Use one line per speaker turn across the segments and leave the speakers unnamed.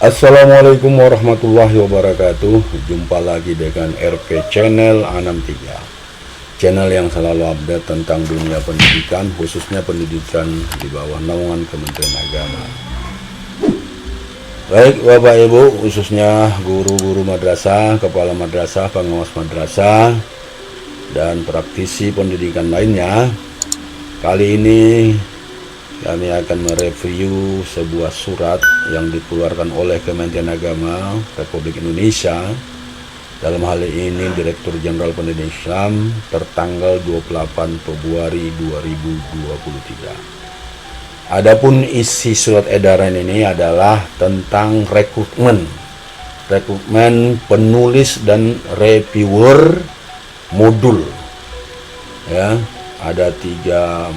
Assalamualaikum warahmatullahi wabarakatuh. Jumpa lagi dengan RP Channel 63, channel yang selalu update tentang dunia pendidikan, khususnya pendidikan di bawah naungan Kementerian Agama. Baik Bapak Ibu, khususnya guru-guru madrasah, kepala madrasah, pengawas madrasah, dan praktisi pendidikan lainnya. Kali ini kami akan mereview sebuah surat yang dikeluarkan oleh Kementerian Agama Republik Indonesia, dalam hal ini Direktur Jenderal Pendidikan Islam, tertanggal 28 Februari 2023. Adapun isi surat edaran ini adalah tentang rekrutmen penulis dan reviewer modul. Ya, ada 3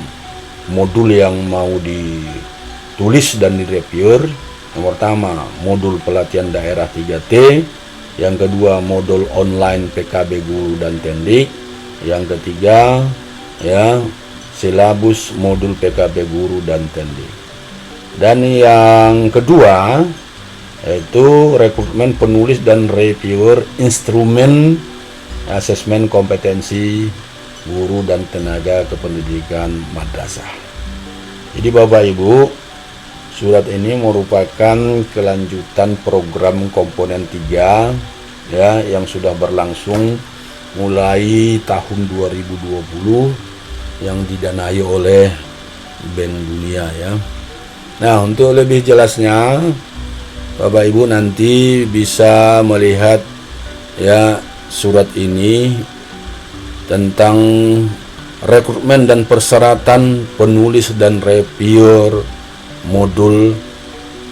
modul yang mau ditulis dan direview. Yang pertama, modul pelatihan daerah 3T. Yang kedua, modul online PKB guru dan tendik. Yang ketiga, silabus modul PKB guru dan tendik. Dan yang kedua, yaitu rekrutmen penulis dan reviewer instrumen asesmen kompetensi guru dan tenaga kependidikan madrasah. Jadi Bapak Ibu, surat ini merupakan kelanjutan program komponen 3 yang sudah berlangsung mulai tahun 2020 yang didanai oleh Bank Dunia ya. Nah, untuk lebih jelasnya Bapak Ibu nanti bisa melihat surat ini tentang rekrutmen dan persyaratan penulis dan reviewer modul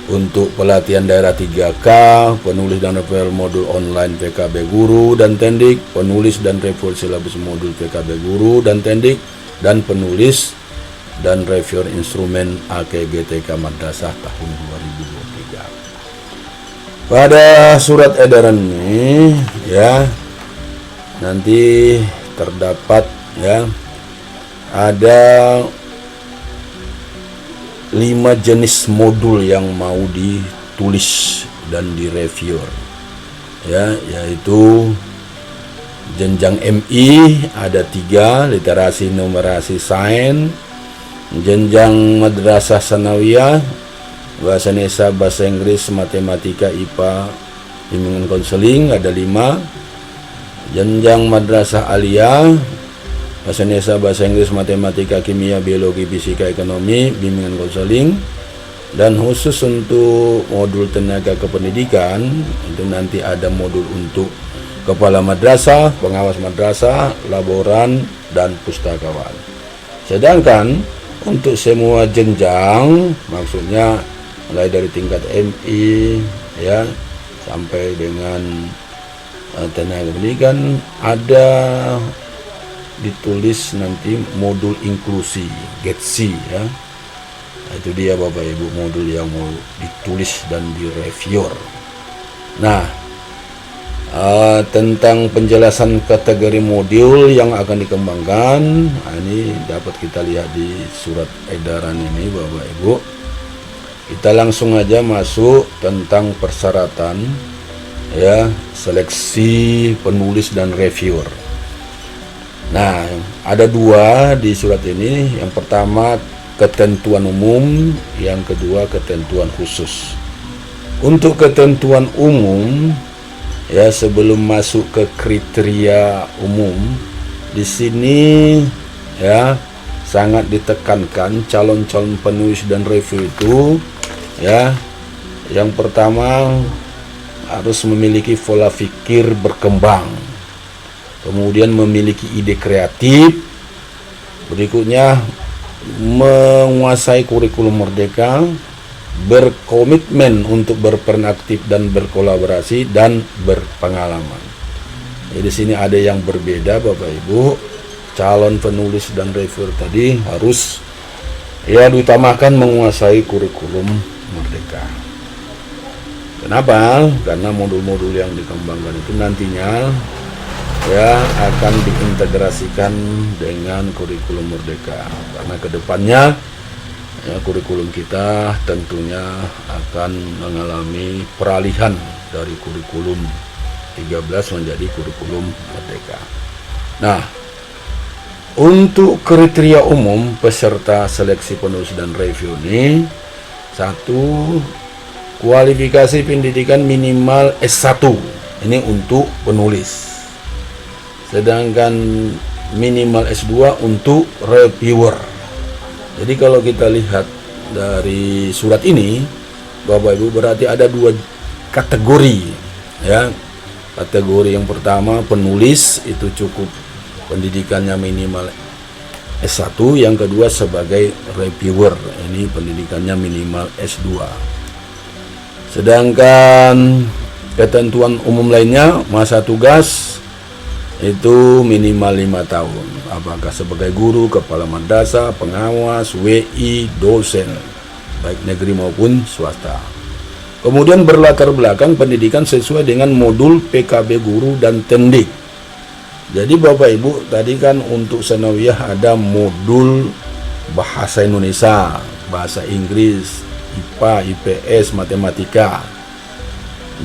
untuk pelatihan daerah 3K, penulis dan reviewer modul online PKB guru dan tendik, penulis dan reviewer silabus modul PKB guru dan tendik, dan penulis dan reviewer instrumen AKGTK Madrasah tahun 2023. Pada surat edaran ini nanti terdapat ada 5 jenis modul yang mau ditulis dan direview yaitu jenjang MI ada 3, literasi numerasi sains, jenjang madrasah sanawiyah bahasa Indonesia, bahasa Inggris, matematika, IPA, bimbingan konseling ada 5, jenjang madrasah aliyah bahasa Indonesia, bahasa Inggris, matematika, kimia, biologi, fisika, ekonomi, bimbingan konseling. Dan khusus untuk modul tenaga kependidikan itu nanti ada modul untuk kepala madrasah, pengawas madrasah, laboran, dan pustakawan. Sedangkan untuk semua jenjang, maksudnya mulai dari tingkat MI sampai dengan tenaga pendidikan, ada ditulis nanti modul inklusi GETSI itu dia Bapak Ibu modul yang mau ditulis dan direview. Nah, tentang penjelasan kategori modul yang akan dikembangkan, ini dapat kita lihat di surat edaran ini Bapak Ibu. Kita langsung aja masuk tentang persyaratan seleksi penulis dan reviewer. Nah, ada 2 di surat ini. Yang pertama ketentuan umum, yang kedua ketentuan khusus. Untuk ketentuan umum sebelum masuk ke kriteria umum, di sini sangat ditekankan calon-calon penulis dan review itu yang pertama harus memiliki pola pikir berkembang, kemudian memiliki ide kreatif, berikutnya menguasai kurikulum merdeka, berkomitmen untuk berperan aktif dan berkolaborasi, dan berpengalaman. Jadi di sini ada yang berbeda Bapak Ibu. Calon penulis dan reviewer tadi harus diutamakan menguasai kurikulum merdeka. Kenapa? Karena modul-modul yang dikembangkan itu nantinya akan diintegrasikan dengan kurikulum merdeka. Karena kedepannya ya, kurikulum kita tentunya akan mengalami peralihan dari kurikulum 13 menjadi kurikulum Merdeka. Nah, untuk kriteria umum peserta seleksi penulis dan review ini, satu, kualifikasi pendidikan minimal S1, ini untuk penulis, sedangkan minimal S2 untuk reviewer. Jadi kalau kita lihat dari surat ini, Bapak Ibu, berarti ada dua kategori, ya. Kategori yang pertama, penulis itu cukup pendidikannya minimal S1, yang kedua sebagai reviewer, ini pendidikannya minimal S2. Sedangkan ketentuan umum lainnya, masa tugas itu minimal 5 tahun, apakah sebagai guru, kepala madrasah, pengawas, WI, dosen, baik negeri maupun swasta. Kemudian berlatar belakang pendidikan sesuai dengan modul PKB guru dan tendik. Jadi Bapak Ibu, tadi kan untuk sanawiyah ada modul bahasa Indonesia, bahasa Inggris, IPA, IPS, matematika.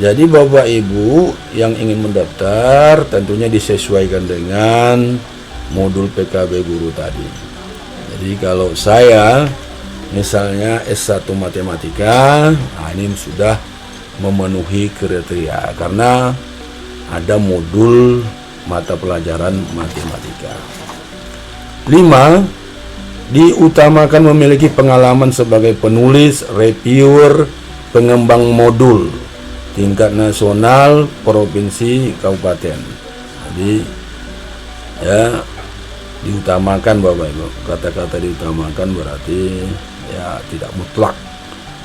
Jadi Bapak Ibu yang ingin mendaftar tentunya disesuaikan dengan modul PKB guru tadi. Jadi kalau saya misalnya S1 matematika, nah ini sudah memenuhi kriteria karena ada modul mata pelajaran matematika. 5. Diutamakan memiliki pengalaman sebagai penulis, reviewer, pengembang modul tingkat nasional, provinsi, kabupaten. Jadi ya diutamakan Bapak Ibu. Kata-kata diutamakan berarti ya tidak mutlak.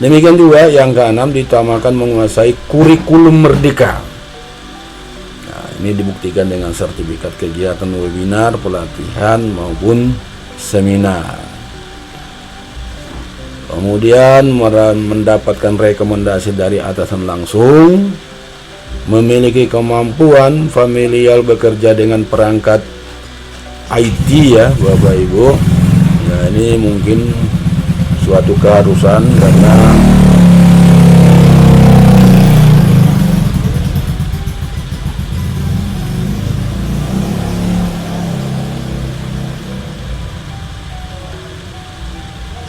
Demikian juga yang ke-6, diutamakan menguasai kurikulum Merdeka. Nah, ini dibuktikan dengan sertifikat kegiatan webinar, pelatihan maupun seminar. Kemudian mendapatkan rekomendasi dari atasan langsung, memiliki kemampuan familiar bekerja dengan perangkat IT, ya Bapak Ibu. Ya, ini mungkin suatu keharusan karena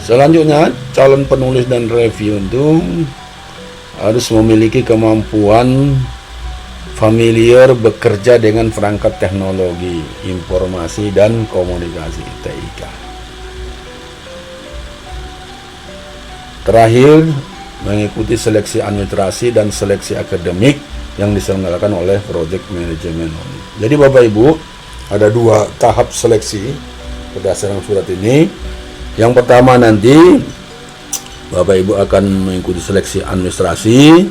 selanjutnya, calon penulis dan review itu harus memiliki kemampuan familiar bekerja dengan perangkat teknologi, informasi dan komunikasi (TIK). Terakhir, mengikuti seleksi administrasi dan seleksi akademik yang diselenggarakan oleh Project Management. Jadi Bapak Ibu, ada 2 tahap seleksi berdasarkan surat ini. Yang pertama nanti Bapak Ibu akan mengikuti seleksi administrasi.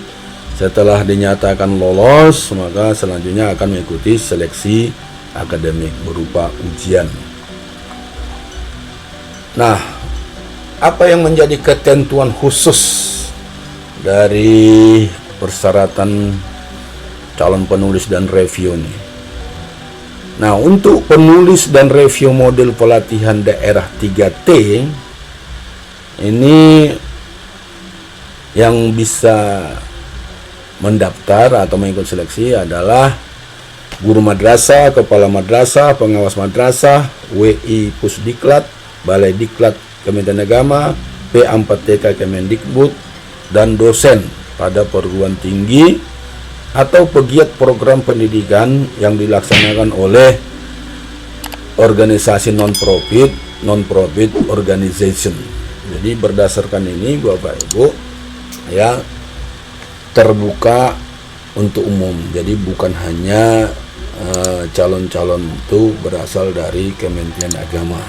Setelah dinyatakan lolos, maka selanjutnya akan mengikuti seleksi akademik berupa ujian. Nah, apa yang menjadi ketentuan khusus dari persyaratan calon penulis dan review ini? Nah, untuk penulis dan review model pelatihan daerah 3T ini yang bisa mendaftar atau mengikut seleksi adalah guru madrasah, kepala madrasah, pengawas madrasah, WI Pusdiklat, Balai Diklat Kementerian Agama, P4TK Kemendikbud, dan dosen pada perguruan tinggi atau pegiat program pendidikan yang dilaksanakan oleh organisasi non-profit organization. Jadi berdasarkan ini Bapak Ibu ya terbuka untuk umum. Jadi bukan hanya calon-calon itu berasal dari Kementerian Agama.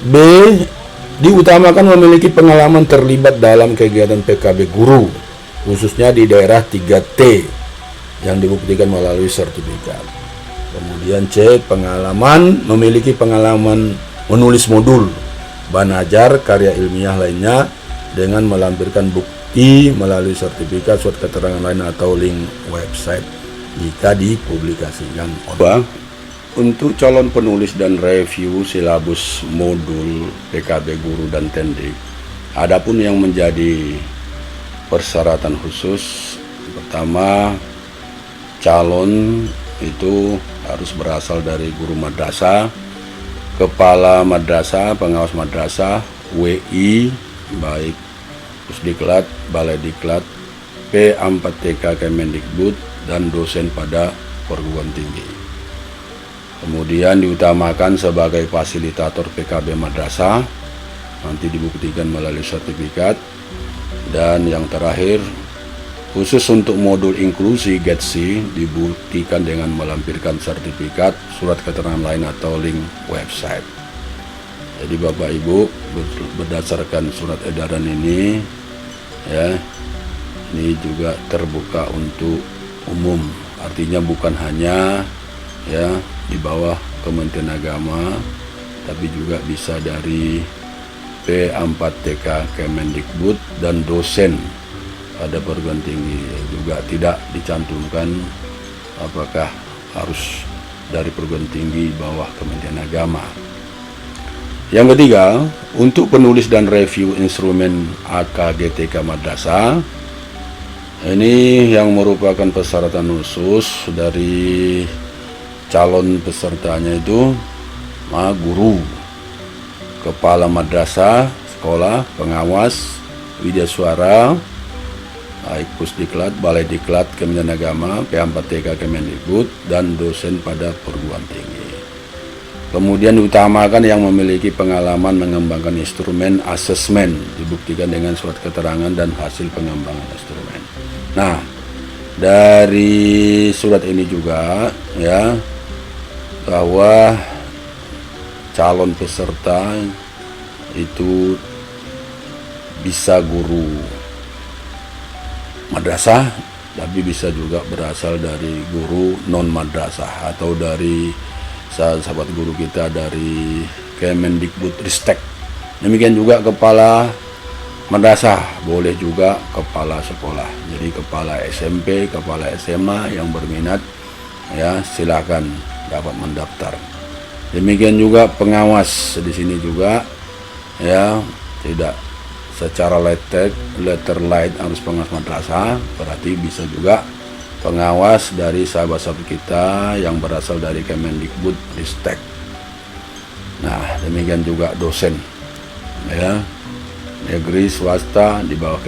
B. Diutamakan memiliki pengalaman terlibat dalam kegiatan PKB guru, khususnya di daerah 3T yang dibuktikan melalui sertifikat. Kemudian C. Memiliki pengalaman menulis modul, banajar, karya ilmiah lainnya dengan melampirkan bukti melalui sertifikat, surat keterangan lain atau link website jika dipublikasikan. Untuk calon penulis dan review silabus modul PKB Guru dan Tendik, adapun yang menjadi persyaratan khusus, pertama, calon itu harus berasal dari guru madrasah, kepala madrasah, pengawas madrasah, WI, baik Pusdiklat, Balai Diklat, P4TK Kemendikbud, dan dosen pada perguruan tinggi. Kemudian diutamakan sebagai fasilitator PKB madrasah, nanti dibuktikan melalui sertifikat. Dan yang terakhir, khusus untuk modul inklusi GETSI dibuktikan dengan melampirkan sertifikat, surat keterangan lain atau link website. Jadi Bapak Ibu, berdasarkan surat edaran ini, ya, ini juga terbuka untuk umum, artinya bukan hanya ya di bawah Kementerian Agama, tapi juga bisa dari P4TK Kemendikbud dan dosen pada perguruan tinggi. Juga tidak dicantumkan apakah harus dari perguruan tinggi bawah Kementerian Agama. Yang ketiga, untuk penulis dan review instrumen AKGTK Madrasah, ini yang merupakan persyaratan khusus dari calon pesertanya itu guru, kepala madrasah, sekolah, pengawas, widyasuara, baik Pusdiklat, Balai Diklat Kementerian Agama, P4TK Kemendikbud, dan dosen pada perguruan tinggi. Kemudian diutamakan yang memiliki pengalaman mengembangkan instrumen asesmen, dibuktikan dengan surat keterangan dan hasil pengembangan instrumen. Nah, dari surat ini juga ya, bahwa calon peserta itu bisa guru madrasah, tapi bisa juga berasal dari guru non madrasah atau dari sahabat guru kita dari Kemendikbudristek. Demikian juga kepala madrasah, boleh juga kepala sekolah. Jadi kepala SMP, kepala SMA yang berminat ya silakan dapat mendaftar. Demikian juga pengawas di sini juga ya, tidak secara letter light harus pengawas madrasah, berarti bisa juga pengawas dari sahabat-sahabat kita yang berasal dari Kemendikbudristek. Nah, demikian juga dosen ya, negeri swasta di bawah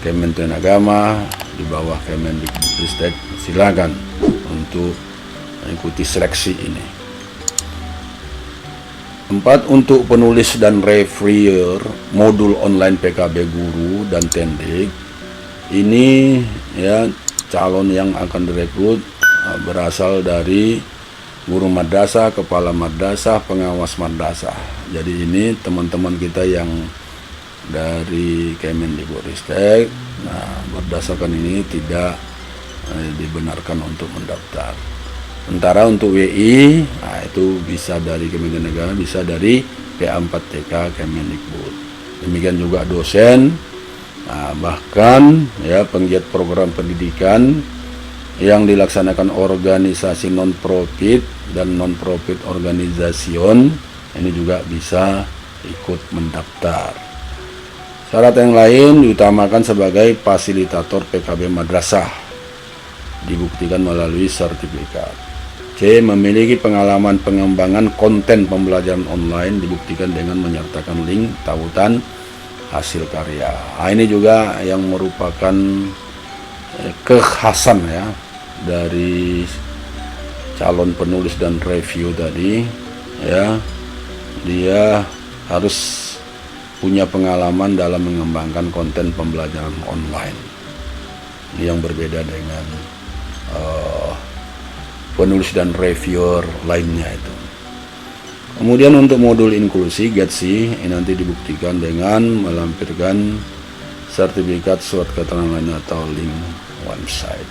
Kementerian Agama, di bawah Kemendikbudristek, silakan untuk mengikuti seleksi ini. 4. Untuk penulis dan reviewer modul online PKB Guru dan Tendik, ini ya calon yang akan direkrut berasal dari guru madrasah, kepala madrasah, pengawas madrasah. Jadi ini teman-teman kita yang dari Kemendikbudristek, nah berdasarkan ini tidak dibenarkan untuk mendaftar. Sementara untuk WI, nah itu bisa dari Kementerian Agama, bisa dari P4TK Kemendikbud. Demikian juga dosen, nah, bahkan ya penggiat program pendidikan yang dilaksanakan organisasi non-profit dan non-profit organisation, ini juga bisa ikut mendaftar. Syarat yang lain diutamakan sebagai fasilitator PKB madrasah, dibuktikan melalui sertifikat. C. Memiliki pengalaman pengembangan konten pembelajaran online, dibuktikan dengan menyertakan link tautan hasil karya. Nah, ini juga yang merupakan kekhasan ya dari calon penulis dan review tadi ya, dia harus punya pengalaman dalam mengembangkan konten pembelajaran online. Ini yang berbeda dengan penulis dan reviewer lainnya itu. Kemudian untuk modul inklusi GETSI ini nanti dibuktikan dengan melampirkan sertifikat, surat keterangan atau link website.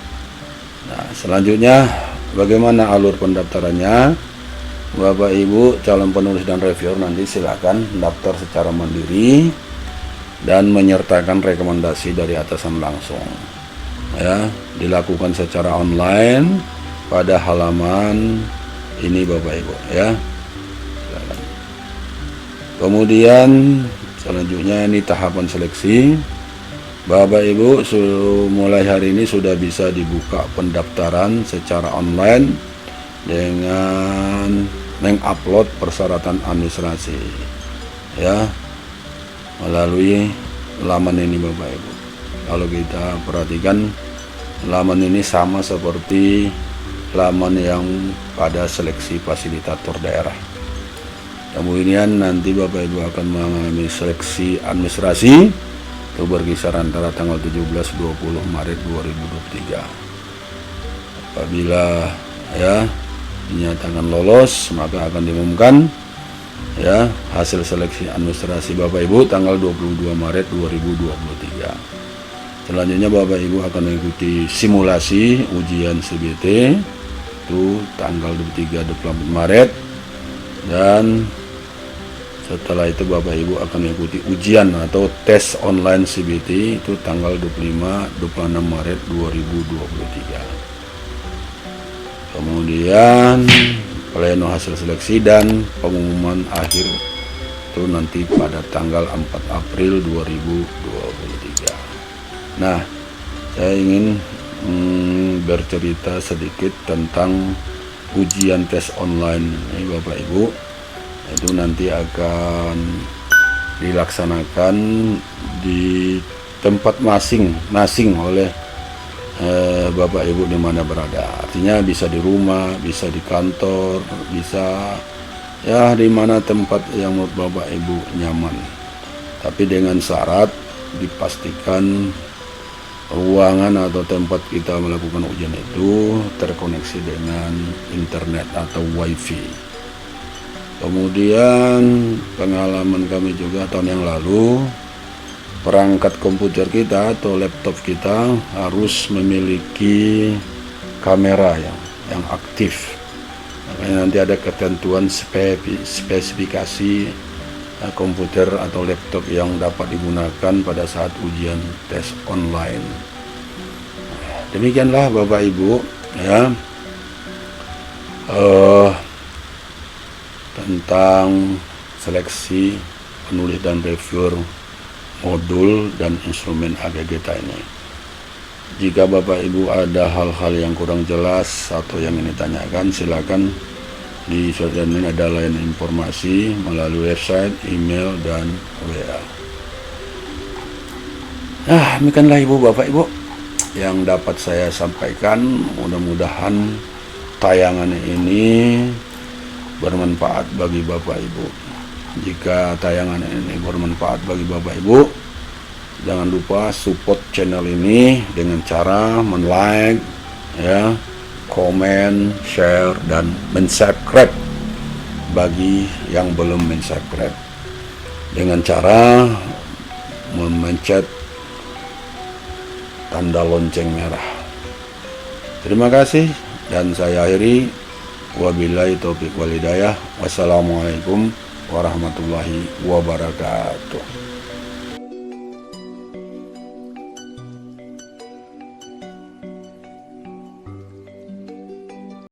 Nah, selanjutnya bagaimana alur pendaftarannya? Bapak Ibu calon penulis dan reviewer nanti silakan daftar secara mandiri dan menyertakan rekomendasi dari atasan langsung. Ya, dilakukan secara online pada halaman ini Bapak Ibu ya. Kemudian selanjutnya ini tahapan seleksi. Bapak Ibu mulai hari ini sudah bisa dibuka pendaftaran secara online dengan mengupload persyaratan administrasi ya melalui laman ini Bapak Ibu. Kalau kita perhatikan laman ini sama seperti laman yang pada seleksi fasilitator daerah. Kemudian nanti Bapak Ibu akan mengalami seleksi administrasi itu berkisar antara tanggal 17-20 Maret 2023. Apabila ya dinyatakan lolos, maka akan diumumkan ya hasil seleksi administrasi Bapak Ibu tanggal 22 Maret 2023. Selanjutnya Bapak Ibu akan mengikuti simulasi ujian CBT itu tanggal 23-24 Maret, dan setelah itu Bapak Ibu akan mengikuti ujian atau tes online CBT itu tanggal 25-26 Maret 2023. Kemudian pleno hasil seleksi dan pengumuman akhir itu nanti pada tanggal 4 April 2023. Nah, saya ingin bercerita sedikit tentang ujian tes online ini Bapak Ibu. Itu nanti akan dilaksanakan di tempat masing-masing oleh Bapak Ibu di mana berada. Artinya bisa di rumah, bisa di kantor, bisa ya di mana tempat yang menurut Bapak Ibu nyaman. Tapi dengan syarat dipastikan ruangan atau tempat kita melakukan ujian itu terkoneksi dengan internet atau wifi. Kemudian pengalaman kami juga tahun yang lalu, perangkat komputer kita atau laptop kita harus memiliki kamera yang aktif. Makanya nanti ada ketentuan spesifikasi komputer atau laptop yang dapat digunakan pada saat ujian tes online. Demikianlah Bapak Ibu ya tentang seleksi penulis dan reviewer modul dan instrumen AGGTA ini. Jika Bapak Ibu ada hal-hal yang kurang jelas atau yang ingin ditanyakan, silakan di sosial media ada layanan informasi melalui website, email, dan WA. Nah, demikianlah Ibu Bapak Ibu yang dapat saya sampaikan. Mudah-mudahan tayangan ini bermanfaat bagi Bapak Ibu. Jika tayangan ini bermanfaat bagi Bapak Ibu, jangan lupa support channel ini dengan cara men-like ya, komen, share, dan men-subscribe bagi yang belum men-subscribe dengan cara memencet tanda lonceng merah. Terima kasih dan saya akhiri. Wabillahi taufiq wal hidayah. Wassalamualaikum warahmatullahi wabarakatuh.